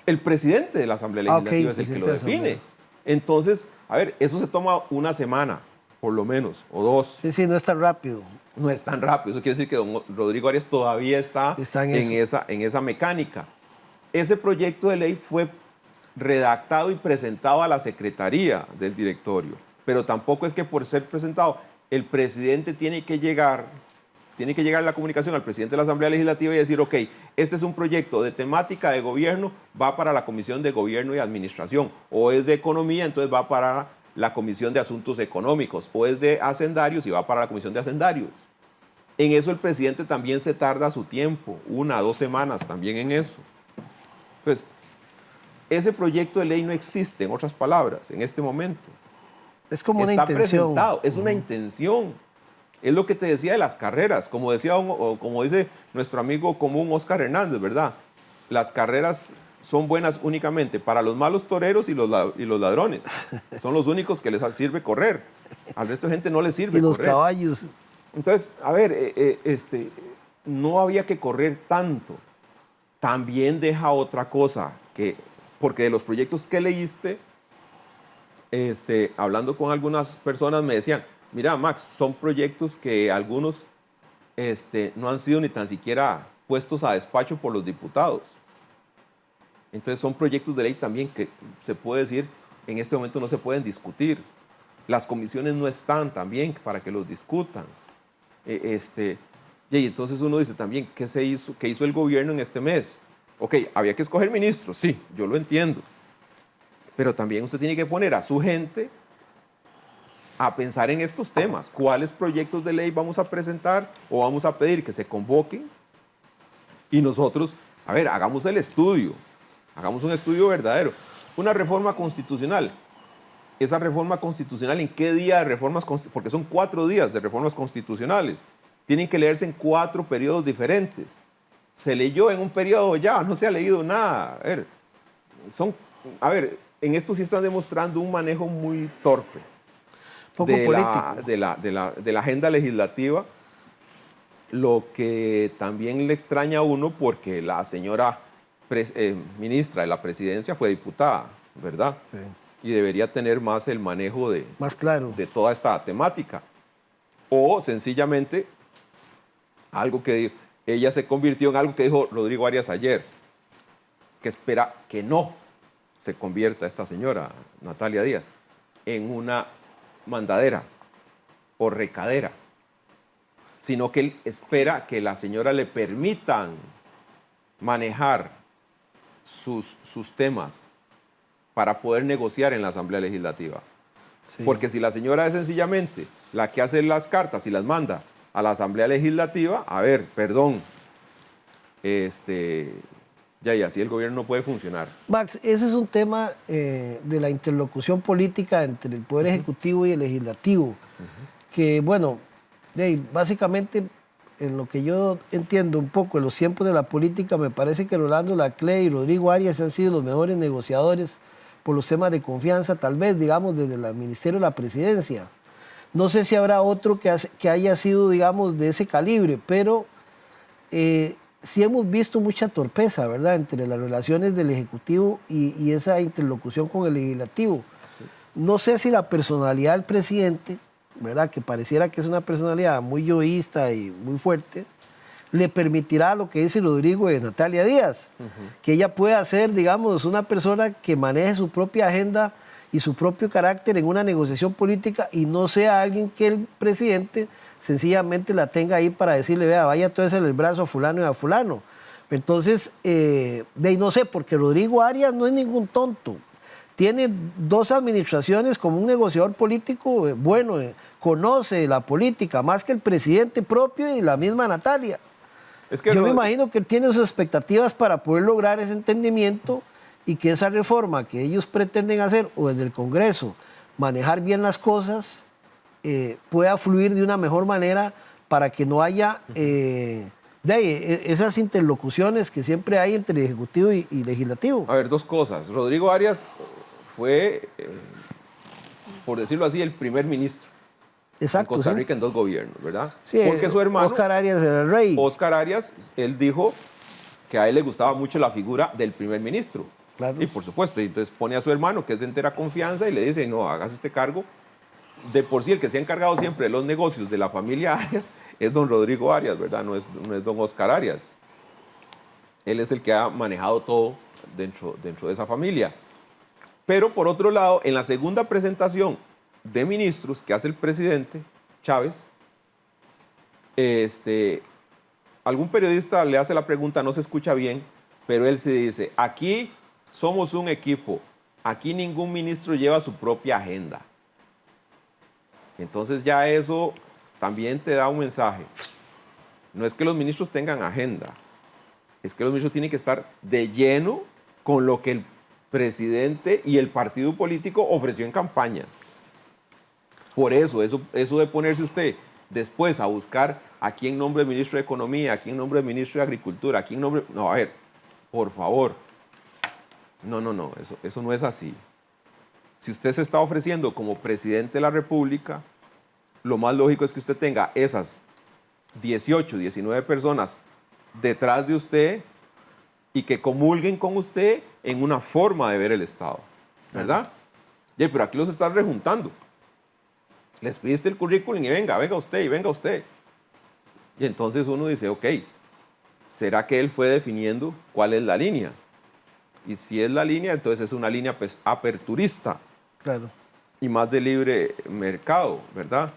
El presidente de la Asamblea Legislativa es el que lo define. Entonces, a ver, eso se toma una semana, por lo menos, o 2. Sí, no es tan rápido. No es tan rápido. Eso quiere decir que don Rodrigo Arias todavía está en esa mecánica. Ese proyecto de ley fue redactado y presentado a la Secretaría del Directorio, pero tampoco es que por ser presentado, el presidente tiene que llegar la comunicación al presidente de la Asamblea Legislativa y decir, ok, este es un proyecto de temática de gobierno, va para la Comisión de Gobierno y Administración, o es de Economía, entonces va para la Comisión de Asuntos Económicos, o es de Hacendarios y va para la Comisión de Hacendarios. En eso el presidente también se tarda su tiempo, 1 a 2 semanas también en eso. Pues, ese proyecto de ley no existe, en otras palabras, en este momento. Es como una intención. Está intención. presentado, es una intención. Es lo que te decía de las carreras, como dice nuestro amigo común Oscar Hernández, ¿verdad? Las carreras son buenas únicamente para los malos toreros y los ladrones. Son los únicos que les sirve correr. Al resto de gente no les sirve correr. Y los caballos. Entonces, a ver, no había que correr tanto. También deja otra cosa, porque de los proyectos que leíste, hablando con algunas personas me decían, mira, Max, son proyectos que algunos no han sido ni tan siquiera puestos a despacho por los diputados. Entonces son proyectos de ley también que se puede decir, en este momento no se pueden discutir. Las comisiones no están también para que los discutan. Y entonces uno dice también, ¿qué hizo el gobierno en este mes? Ok, había que escoger ministros, sí, yo lo entiendo. Pero también usted tiene que poner a su gente a pensar en estos temas. ¿Cuáles proyectos de ley vamos a presentar o vamos a pedir que se convoquen? Y nosotros, a ver, hagamos el estudio. Hagamos un estudio verdadero. Una reforma constitucional. Esa reforma constitucional, ¿en qué día de reformas constitucionales? Porque son 4 días de reformas constitucionales. Tienen que leerse en 4 periodos diferentes. Se leyó en un periodo ya, no se ha leído nada. En esto sí están demostrando un manejo muy torpe de la agenda legislativa, lo que también le extraña a uno porque la señora ministra de la presidencia fue diputada, ¿verdad? Sí. Y debería tener más el manejo más claro de toda esta temática. O sencillamente, algo que ella se convirtió en algo que dijo Rodrigo Arias ayer, que espera que no se convierta esta señora, Natalia Díaz, en una mandadera. o recadera, sino que él espera que la señora le permitan manejar sus temas para poder negociar en la Asamblea Legislativa. Sí. Porque si la señora es sencillamente la que hace las cartas y las manda a la Asamblea Legislativa, a ver, perdón, ya y así el gobierno no puede funcionar. Max, ese es un tema de la interlocución política entre el Poder Ejecutivo y el Legislativo, que bueno, básicamente en lo que yo entiendo un poco en los tiempos de la política, me parece que Rolando Laclé y Rodrigo Arias han sido los mejores negociadores por los temas de confianza, tal vez, digamos, desde el Ministerio de la Presidencia. No sé si habrá otro que haya sido, digamos, de ese calibre, pero sí hemos visto mucha torpeza, ¿verdad?, entre las relaciones del Ejecutivo y esa interlocución con el Legislativo. Sí. No sé si la personalidad del presidente, ¿verdad?, que pareciera que es una personalidad muy yoísta y muy fuerte, le permitirá lo que dice Rodrigo de Natalia Díaz, que ella pueda ser, digamos, una persona que maneje su propia agenda y su propio carácter en una negociación política y no sea alguien que el presidente sencillamente la tenga ahí para decirle, vea, vaya entonces el brazo a fulano y a fulano. Entonces, no sé, porque Rodrigo Arias no es ningún tonto. Tiene 2 administraciones como un negociador político, bueno, conoce la política más que el presidente propio y la misma Natalia. Es que yo me imagino que él tiene sus expectativas para poder lograr ese entendimiento y que esa reforma que ellos pretenden hacer, o desde el Congreso, manejar bien las cosas, pueda fluir de una mejor manera para que no haya esas interlocuciones que siempre hay entre Ejecutivo y Legislativo. A ver, 2 cosas. Rodrigo Arias fue, por decirlo así, el primer ministro. Exacto, en Costa sí. Rica en 2 gobiernos, ¿verdad? Sí, porque su hermano, Óscar Arias era el rey. Óscar Arias, él dijo que a él le gustaba mucho la figura del primer ministro. Claro. Y por supuesto, entonces pone a su hermano, que es de entera confianza, y le dice, no, hagas este cargo. De por sí, el que se ha encargado siempre de los negocios de la familia Arias es don Rodrigo Arias, ¿verdad? No es don Óscar Arias. Él es el que ha manejado todo dentro de esa familia. Pero por otro lado, en la segunda presentación de ministros que hace el presidente Chávez, algún periodista le hace la pregunta, no se escucha bien, pero él se dice, aquí somos un equipo, aquí ningún ministro lleva su propia agenda. Entonces ya eso también te da un mensaje. No es que los ministros tengan agenda, es que los ministros tienen que estar de lleno con lo que el presidente y el partido político ofreció en campaña. Por eso de ponerse usted después a buscar a quién nombre ministro de Economía, a quién nombre ministro de Agricultura, a quién nombre... No, a ver, por favor. No, eso no es así. Si usted se está ofreciendo como presidente de la República, lo más lógico es que usted tenga esas 18, 19 personas detrás de usted y que comulguen con usted en una forma de ver el Estado, ¿verdad? Y pero aquí los estás rejuntando. Les pidiste el currículum y venga usted, y venga usted. Y entonces uno dice, ok, ¿será que él fue definiendo cuál es la línea? Y si es la línea, entonces es una línea pues, aperturista. Claro. Y más de libre mercado, ¿verdad?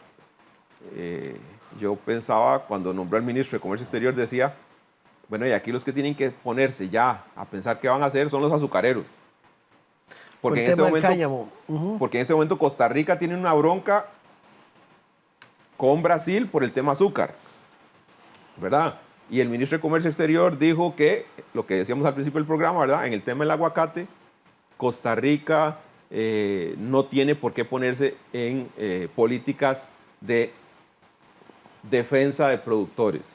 Yo pensaba, cuando nombró al ministro de Comercio Exterior, decía, bueno, y aquí los que tienen que ponerse ya a pensar qué van a hacer son los azucareros. Porque en ese momento Costa Rica tiene una bronca con Brasil por el tema azúcar, ¿verdad? Y el ministro de Comercio Exterior dijo que, lo que decíamos al principio del programa, ¿verdad? En el tema del aguacate, Costa Rica no tiene por qué ponerse en políticas de defensa de productores.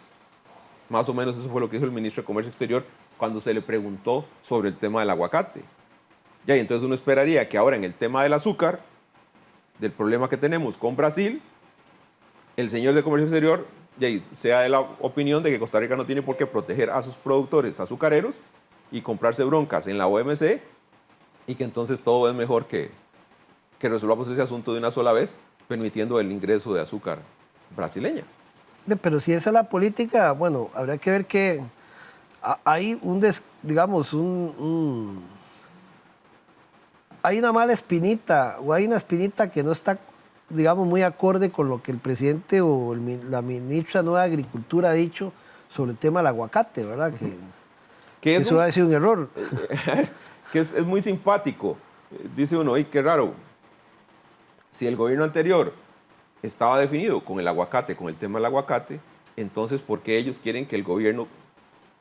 Más o menos eso fue lo que dijo el ministro de Comercio Exterior cuando se le preguntó sobre el tema del aguacate. Ya, y entonces uno esperaría que ahora en el tema del azúcar, del problema que tenemos con Brasil, el señor de Comercio Exterior sea de la opinión de que Costa Rica no tiene por qué proteger a sus productores azucareros y comprarse broncas en la OMC y que entonces todo es mejor que resolvamos ese asunto de una sola vez, permitiendo el ingreso de azúcar brasileña. Pero si esa es la política, bueno, habrá que ver que hay hay una mala espinita o hay una espinita que no está digamos, muy acorde con lo que el presidente o la ministra nueva de Agricultura ha dicho sobre el tema del aguacate, ¿verdad? Que es eso ha sido un error. que es muy simpático. Dice uno, ¡ay, qué raro! Si el gobierno anterior estaba definido con el aguacate, con el tema del aguacate, entonces, ¿por qué ellos quieren que el gobierno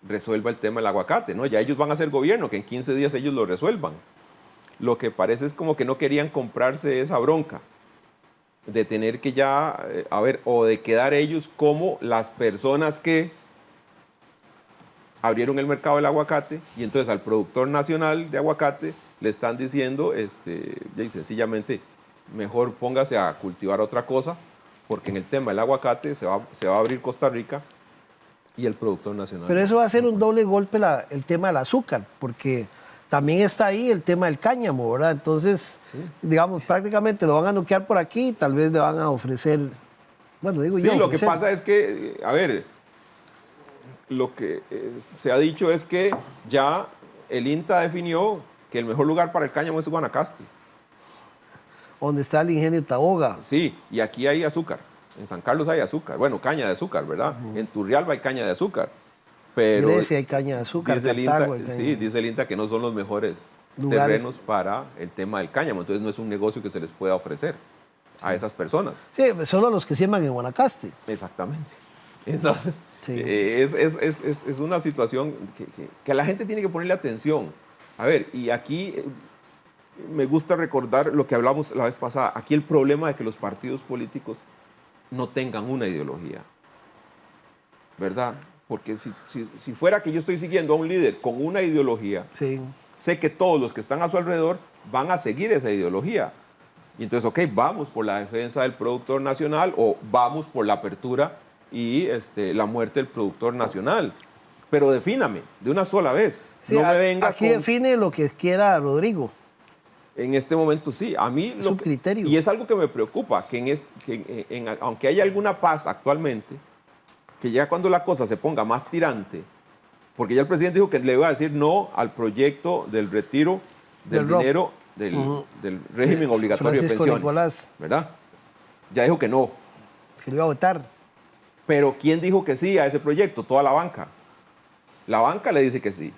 resuelva el tema del aguacate? ¿No? Ya ellos van a ser gobierno, que en 15 días ellos lo resuelvan. Lo que parece es como que no querían comprarse esa bronca de tener que ya, o de quedar ellos como las personas que abrieron el mercado del aguacate y entonces al productor nacional de aguacate le están diciendo, sencillamente, mejor póngase a cultivar otra cosa, porque en el tema del aguacate se va a abrir Costa Rica y el productor nacional. Pero eso va a ser un doble golpe el tema del azúcar, porque también está ahí el tema del cáñamo, ¿verdad? Entonces, sí, digamos, prácticamente lo van a noquear por aquí y tal vez le van a ofrecer, bueno, digo yo. Sí, lo que pasa es que, a ver, lo que se ha dicho es que ya el INTA definió que el mejor lugar para el cáñamo es Guanacaste. Donde está el ingenio Taboga. Sí, y aquí hay azúcar. En San Carlos hay azúcar. Bueno, caña de azúcar, ¿verdad? En Turrialba hay caña de azúcar. Pero Grecia hay caña de azúcar. Dice dice el INTA que no son los mejores terrenos para el tema del cáñamo. Entonces no es un negocio que se les pueda ofrecer a esas personas. Sí, solo los que siembran en Guanacaste. Exactamente. Entonces, es una situación que la gente tiene que ponerle atención. A ver, y aquí me gusta recordar lo que hablamos la vez pasada. Aquí el problema de que los partidos políticos no tengan una ideología, ¿verdad? Porque si fuera que yo estoy siguiendo a un líder con una ideología, sé que todos los que están a su alrededor van a seguir esa ideología. Y entonces, ok, vamos por la defensa del productor nacional o vamos por la apertura y la muerte del productor nacional. Pero defíname de una sola vez. Sí, no me venga aquí define lo que quiera Rodrigo. En este momento sí, a mí es un criterio. Y es algo que me preocupa, aunque haya alguna paz actualmente, que ya cuando la cosa se ponga más tirante, porque ya el presidente dijo que le iba a decir no al proyecto del retiro del dinero del régimen obligatorio de pensiones, Nicolás, ¿verdad? Ya dijo que no. Que le iba a votar. Pero ¿quién dijo que sí a ese proyecto? Toda la banca. La banca le dice que sí.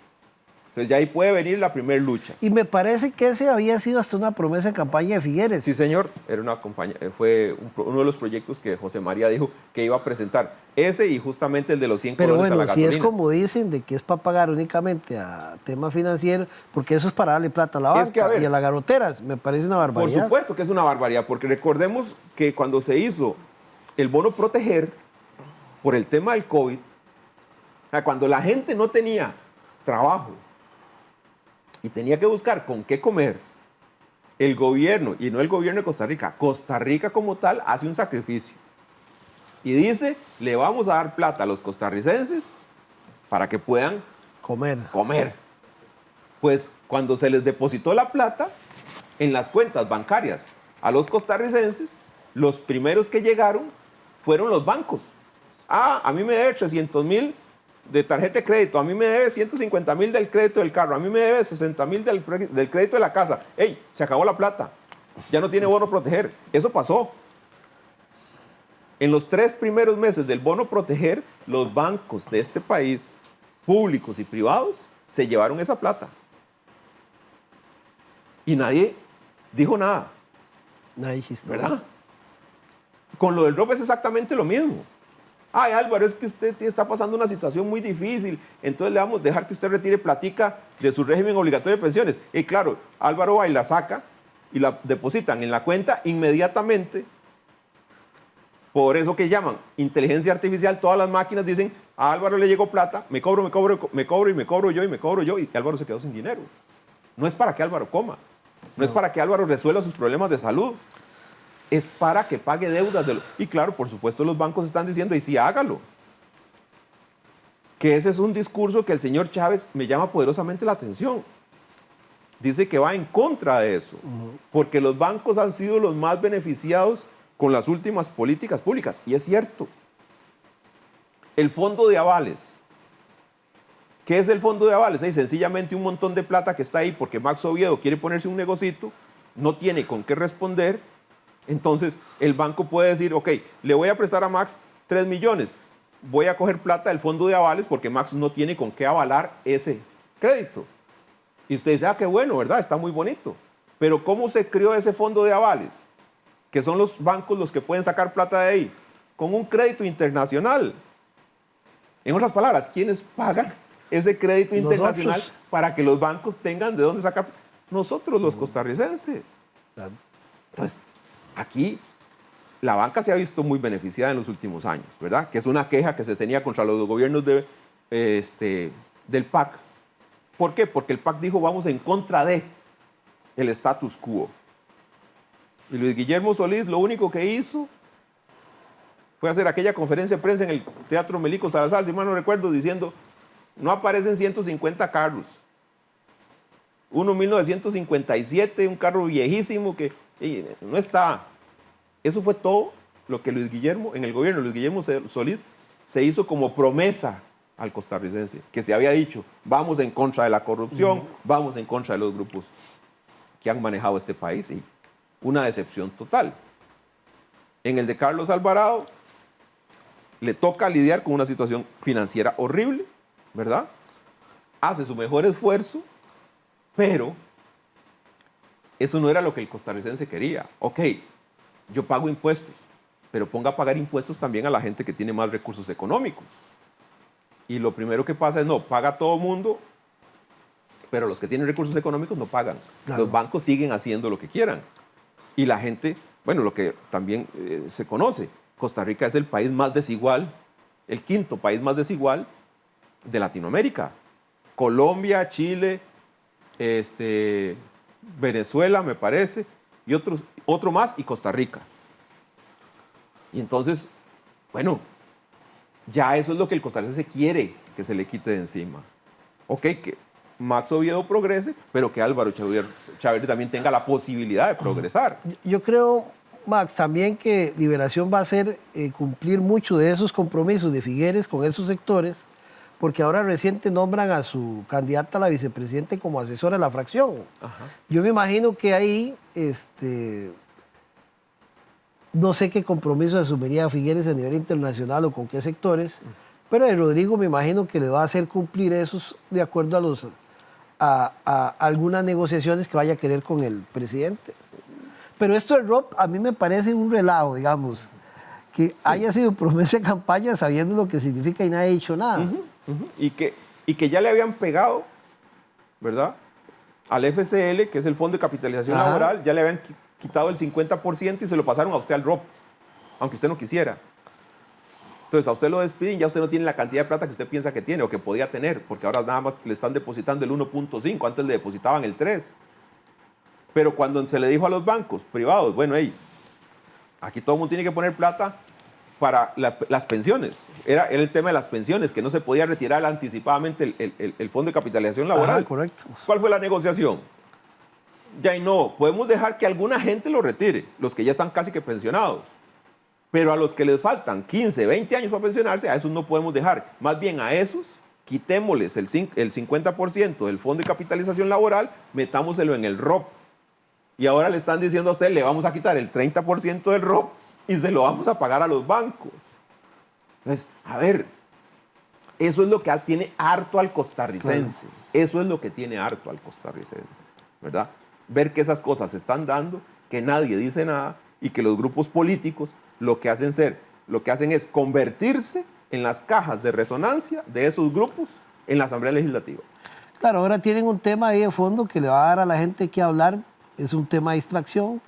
Entonces ya ahí puede venir la primera lucha. Y me parece que ese había sido hasta una promesa de campaña de Figueres. Sí, señor. Era fue uno de los proyectos que José María dijo que iba a presentar. Ese y justamente el de los 100 colores a la gasolina. Pero si es como dicen, de que es para pagar únicamente a tema financiero, porque eso es para darle plata a la banca y a las garroteras. Me parece una barbaridad. Por supuesto que es una barbaridad, porque recordemos que cuando se hizo el bono proteger por el tema del COVID, cuando la gente no tenía trabajo y tenía que buscar con qué comer, el gobierno, y no el gobierno de Costa Rica como tal hace un sacrificio. Y dice, le vamos a dar plata a los costarricenses para que puedan comer. Pues cuando se les depositó la plata en las cuentas bancarias a los costarricenses, los primeros que llegaron fueron los bancos. A mí me debe 300,000 de tarjeta de crédito, a mí me debe 150,000 del crédito del carro, a mí me debe 60,000 del crédito de la casa. ¡Ey! Se acabó la plata. Ya no tiene bono proteger. Eso pasó. En los 3 primeros meses del bono proteger, los bancos de este país, públicos y privados, se llevaron esa plata. Y nadie dijo nada. Nadie dijiste. ¿Verdad? Con lo del ROP es exactamente lo mismo. Ay, Álvaro, es que usted está pasando una situación muy difícil, entonces le vamos a dejar que usted retire platica de su régimen obligatorio de pensiones. Y claro, Álvaro va y la saca y la depositan en la cuenta inmediatamente. Por eso que llaman inteligencia artificial, todas las máquinas dicen, a Álvaro le llegó plata, me cobro yo, y Álvaro se quedó sin dinero. No es para que Álvaro coma, no es para que Álvaro resuelva sus problemas de salud. Es para que pague deudas. Y claro, por supuesto, los bancos están diciendo, y sí, hágalo. Que ese es un discurso que el señor Chávez me llama poderosamente la atención. Dice que va en contra de eso, porque los bancos han sido los más beneficiados con las últimas políticas públicas. Y es cierto. El fondo de avales. ¿Qué es el fondo de avales? Sencillamente un montón de plata que está ahí porque Max Oviedo quiere ponerse un negocito, no tiene con qué responder. Entonces, el banco puede decir, ok, le voy a prestar a Max 3 millones, voy a coger plata del fondo de avales porque Max no tiene con qué avalar ese crédito. Y usted dice, qué bueno, ¿verdad? Está muy bonito. Pero ¿cómo se creó ese fondo de avales? Que son los bancos los que pueden sacar plata de ahí, con un crédito internacional. En otras palabras, ¿quiénes pagan ese crédito internacional Nosotros. para que los bancos tengan de dónde sacar? Nosotros, los costarricenses. Entonces, aquí la banca se ha visto muy beneficiada en los últimos años, ¿verdad? Que es una queja que se tenía contra los gobiernos del PAC. ¿Por qué? Porque el PAC dijo, vamos en contra de el status quo. Y Luis Guillermo Solís lo único que hizo fue hacer aquella conferencia de prensa en el Teatro Melico Salazar, si mal no recuerdo, diciendo, no aparecen 150 carros. Uno 1957, un carro viejísimo que no está. Eso fue todo lo que en el gobierno de Luis Guillermo Solís se hizo como promesa al costarricense, que se había dicho, vamos en contra de la corrupción, vamos en contra de los grupos que han manejado este país, y una decepción total. En el de Carlos Alvarado, le toca lidiar con una situación financiera horrible, ¿verdad? Hace su mejor esfuerzo, pero eso no era lo que el costarricense quería. Ok, yo pago impuestos, pero ponga a pagar impuestos también a la gente que tiene más recursos económicos. Y lo primero que pasa es, no, paga todo el mundo, pero los que tienen recursos económicos no pagan. Claro. Los bancos siguen haciendo lo que quieran. Y la gente, bueno, lo que también se conoce, Costa Rica es el país más desigual, el quinto país más desigual de Latinoamérica. Colombia, Chile, Venezuela, me parece, y otro más, y Costa Rica. Y entonces, bueno, ya eso es lo que el costarricense quiere que se le quite de encima. Ok, que Max Oviedo progrese, pero que Álvaro Chaverri también tenga la posibilidad de progresar. Yo creo, Max, también que Liberación va a hacer cumplir mucho de esos compromisos de Figueres con esos sectores, porque ahora reciente nombran a su candidata a la vicepresidente como asesora de la fracción. Ajá. Yo me imagino que ahí, no sé qué compromiso asumiría Figueres a nivel internacional o con qué sectores, pero a Rodrigo me imagino que le va a hacer cumplir esos de acuerdo a algunas negociaciones que vaya a querer con el presidente. Pero esto del ROP a mí me parece un relajo, digamos, que haya sido promesa de campaña sabiendo lo que significa y nadie ha dicho nada. Y que ya le habían pegado, ¿verdad? Al FCL, que es el Fondo de Capitalización Laboral, ya le habían quitado el 50% y se lo pasaron a usted al ROP, aunque usted no quisiera. Entonces a usted lo despiden, ya usted no tiene la cantidad de plata que usted piensa que tiene o que podía tener, porque ahora nada más le están depositando el 1.5, antes le depositaban el 3. Pero cuando se le dijo a los bancos privados, bueno, aquí todo el mundo tiene que poner plata para las pensiones. Era el tema de las pensiones, que no se podía retirar anticipadamente el Fondo de Capitalización Laboral. Ajá, correcto. ¿Cuál fue la negociación? Ya no, podemos dejar que alguna gente lo retire, los que ya están casi que pensionados. Pero a los que les faltan 15, 20 años para pensionarse, a esos no podemos dejar. Más bien a esos, quitémosles el 50% del Fondo de Capitalización Laboral, metámoselo en el ROP. Y ahora le están diciendo a usted, le vamos a quitar el 30% del ROP y se lo vamos a pagar a los bancos. Entonces, a ver, eso es lo que tiene harto al costarricense. Eso es lo que tiene harto al costarricense, ¿verdad? Ver que esas cosas se están dando, que nadie dice nada y que los grupos políticos lo que hacen es convertirse en las cajas de resonancia de esos grupos en la Asamblea Legislativa. Claro, ahora tienen un tema ahí de fondo que le va a dar a la gente que hablar, es un tema de distracción,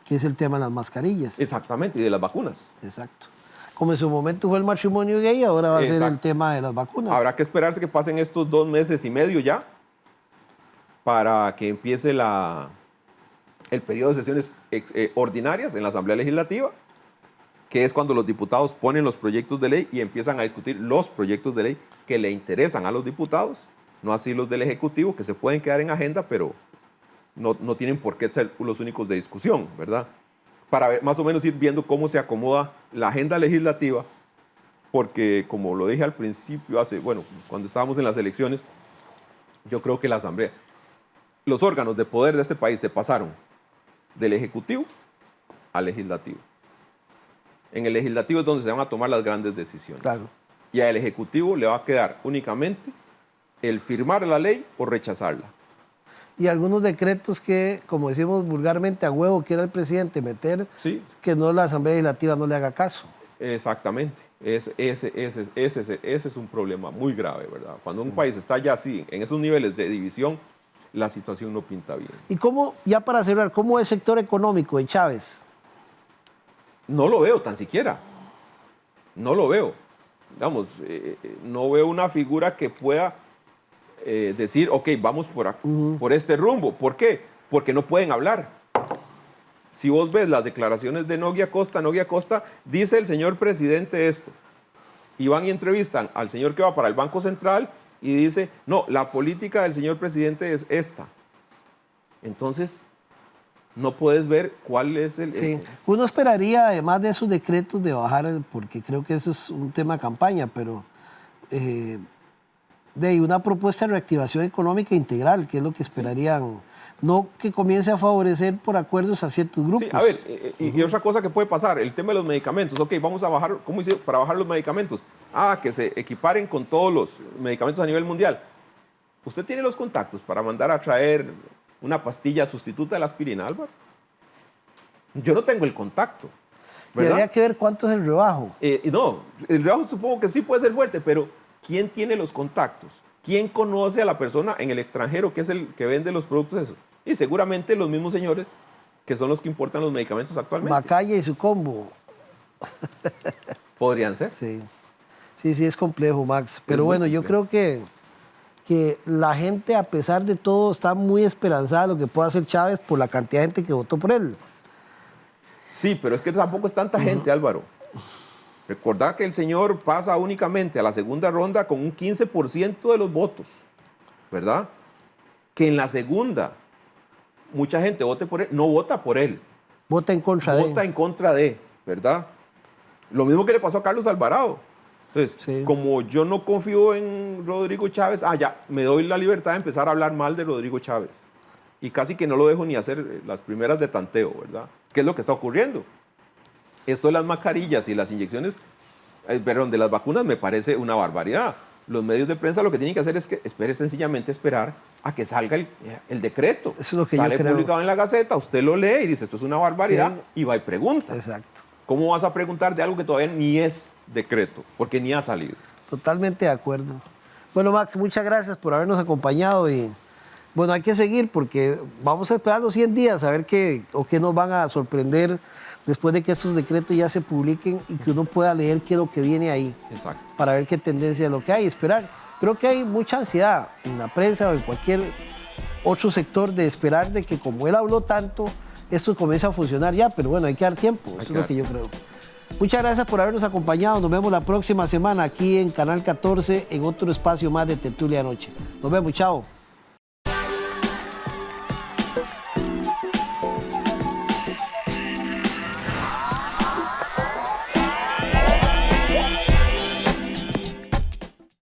que es el tema de las mascarillas. Exactamente, y de las vacunas. Exacto. Como en su momento fue el matrimonio gay, ahora va a ser el tema de las vacunas. Habrá que esperarse que pasen estos 2 meses y medio ya para que empiece el periodo de sesiones ordinarias en la Asamblea Legislativa, que es cuando los diputados ponen los proyectos de ley y empiezan a discutir los proyectos de ley que le interesan a los diputados, no así los del Ejecutivo, que se pueden quedar en agenda, pero no tienen por qué ser los únicos de discusión, ¿verdad? Para ver, más o menos ir viendo cómo se acomoda la agenda legislativa, porque como lo dije al principio, cuando estábamos en las elecciones, yo creo que la Asamblea, los órganos de poder de este país se pasaron del Ejecutivo al legislativo. En el legislativo es donde se van a tomar las grandes decisiones. Claro. Y al ejecutivo le va a quedar únicamente el firmar la ley o rechazarla. Y algunos decretos que, como decimos vulgarmente, a huevo quiere el presidente meter, Sí. que no la Asamblea Legislativa no le haga caso. Exactamente. Ese es un problema muy grave, ¿verdad? Cuando un país está ya así, en esos niveles de división, la situación no pinta bien. Y cómo, ya para cerrar, ¿cómo es el sector económico de Chávez? No lo veo tan siquiera. No lo veo. Digamos, no veo una figura que pueda decir, ok, vamos por este rumbo. ¿Por qué? Porque no pueden hablar. Si vos ves las declaraciones de Nogui Acosta dice el señor presidente esto. Y van y entrevistan al señor que va para el Banco Central y dice, no, la política del señor presidente es esta. Entonces, no puedes ver cuál es el... Sí. Uno esperaría, además de esos decretos, de bajar, porque creo que eso es un tema de campaña, pero de una propuesta de reactivación económica integral, que es lo que esperarían. No que comience a favorecer por acuerdos a ciertos grupos. Sí, a ver, y otra cosa que puede pasar, el tema de los medicamentos. Ok, vamos a bajar, ¿cómo hicieron para bajar los medicamentos? Que se equiparen con todos los medicamentos a nivel mundial. ¿Usted tiene los contactos para mandar a traer una pastilla sustituta de la aspirina, Álvaro? Yo no tengo el contacto, ¿verdad? Y habría que ver cuánto es el rebajo. No, el rebajo supongo que sí puede ser fuerte, pero ¿quién tiene los contactos? ¿Quién conoce a la persona en el extranjero que es el que vende los productos? Eso. Y seguramente los mismos señores que son los que importan los medicamentos actualmente. Macaya y su combo. Podrían ser. Sí, sí, es complejo, Max. Pero bueno, yo creo que la gente, a pesar de todo, está muy esperanzada de lo que pueda hacer Chávez por la cantidad de gente que votó por él. Sí, pero es que tampoco es tanta gente, Álvaro. Recordad que el señor pasa únicamente a la segunda ronda con un 15% de los votos, ¿verdad? Que en la segunda mucha gente vote por él, no vota por él. Vota en contra de. Vota en contra de, ¿verdad? Lo mismo que le pasó a Carlos Alvarado. Entonces, sí, como yo no confío en Rodrigo Chávez, ya me doy la libertad de empezar a hablar mal de Rodrigo Chávez. Y casi que no lo dejo ni hacer las primeras de tanteo, ¿verdad? ¿Qué es lo que está ocurriendo? Esto de las mascarillas y las inyecciones, perdón, de las vacunas me parece una barbaridad. Los medios de prensa lo que tienen que hacer es que sencillamente esperar a que salga el decreto. Eso es lo que sale yo creo. Publicado en la Gaceta, usted lo lee y dice, esto es una barbaridad, sí, y va y pregunta. Exacto. ¿Cómo vas a preguntar de algo que todavía ni es decreto? Porque ni ha salido. Totalmente de acuerdo. Bueno, Max, muchas gracias por habernos acompañado y bueno, hay que seguir porque vamos a esperar los 100 días a ver qué nos van a sorprender después de que estos decretos ya se publiquen y que uno pueda leer qué es lo que viene ahí. Exacto. Para ver qué tendencia es lo que hay, esperar. Creo que hay mucha ansiedad en la prensa o en cualquier otro sector de esperar de que como él habló tanto, esto comience a funcionar ya, pero bueno, hay que dar tiempo, eso es lo que yo creo. Muchas gracias por habernos acompañado, nos vemos la próxima semana aquí en Canal 14 en otro espacio más de Tertulia Anoche. Nos vemos, chao.